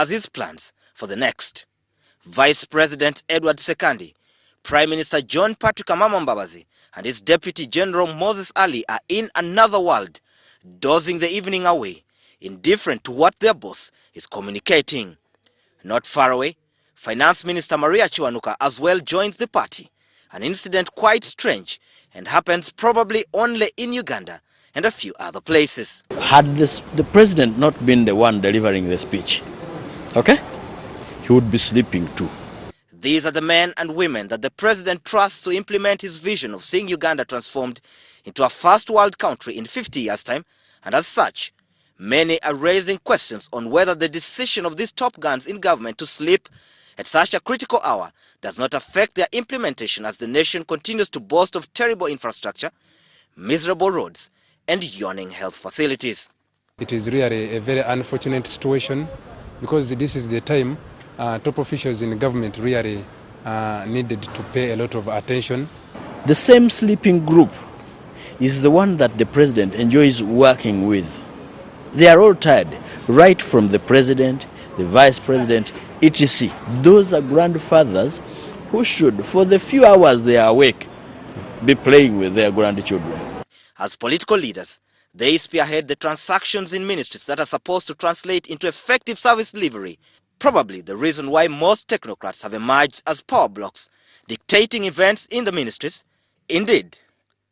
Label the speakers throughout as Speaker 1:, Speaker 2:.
Speaker 1: as his plans for the next. Vice President Edward Sekandi, Prime Minister John Patrick Amama Mbabazi, and his Deputy General Moses Ali are in another world, dozing the evening away, indifferent to what their boss is communicating. Not far away, Finance Minister Maria Chiwanuka as well joins the party, an incident quite strange and happens probably only in Uganda and a few other places.
Speaker 2: Had the president not been the one delivering the speech, okay, he would be sleeping too.
Speaker 1: These are the men and women that the president trusts to implement his vision of seeing Uganda transformed into a first world country in 50 years' time, and as such, many are raising questions on whether the decision of these top guns in government to sleep at such a critical hour does not affect their implementation as the nation continues to boast of terrible infrastructure, miserable roads, and yawning health facilities.
Speaker 3: It is really a very unfortunate situation because this is the time top officials in the government really needed to pay a lot of attention.
Speaker 2: The same sleeping group is the one that the president enjoys working with. They are all tired, right from the president, the vice president, etc. Those are grandfathers who should, for the few hours they are awake, be playing with their grandchildren.
Speaker 1: As political leaders, they spearhead the transactions in ministries that are supposed to translate into effective service delivery. Probably the reason why most technocrats have emerged as power blocks, dictating events in the ministries. Indeed,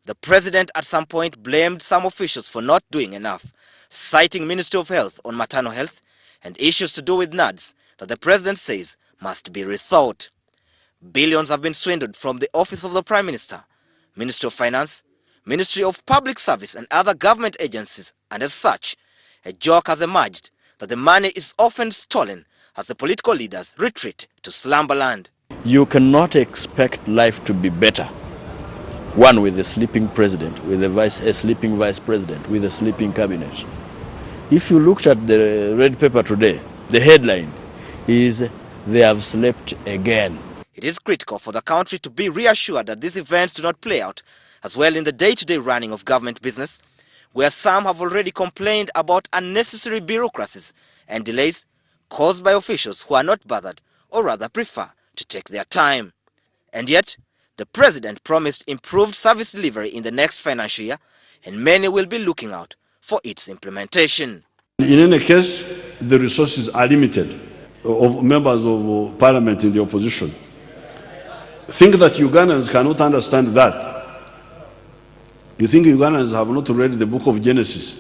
Speaker 1: the president at some point blamed some officials for not doing enough, citing Ministry of Health on maternal health and issues to do with NADS that the president says must be rethought. Billions have been swindled from the Office of the Prime Minister, Ministry of Finance, Ministry of Public Service and other government agencies, and as such, a joke has emerged that the money is often stolen as the political leaders retreat to slumberland.
Speaker 2: You cannot expect life to be better. One with a sleeping president, with a sleeping vice president, with a sleeping cabinet. If you looked at the red paper today, the headline is, "They have slept again."
Speaker 1: It is critical for the country to be reassured that these events do not play out as well in the day-to-day running of government business, where some have already complained about unnecessary bureaucracies and delays caused by officials who are not bothered or rather prefer to take their time. And yet, the president promised improved service delivery in the next financial year, and many will be looking out for its implementation.
Speaker 4: In any case, the resources are limited of members of parliament in the opposition. Think that Ugandans cannot understand that. You think Ugandans have not read the book of Genesis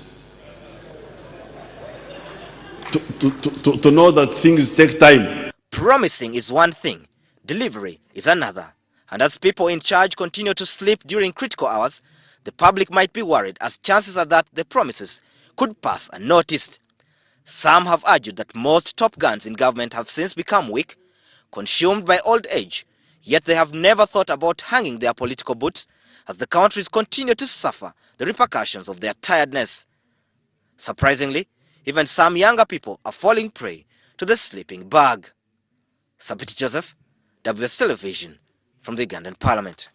Speaker 4: to know that things take time?
Speaker 1: Promising is one thing, delivery is another. And as people in charge continue to sleep during critical hours, the public might be worried as chances are that the promises could pass unnoticed. Some have argued that most top guns in government have since become weak, consumed by old age, yet they have never thought about hanging their political boots as the countries continue to suffer the repercussions of their tiredness. Surprisingly, even some younger people are falling prey to the sleeping bug. Sabiti Joseph, WS Television, from the Ugandan Parliament.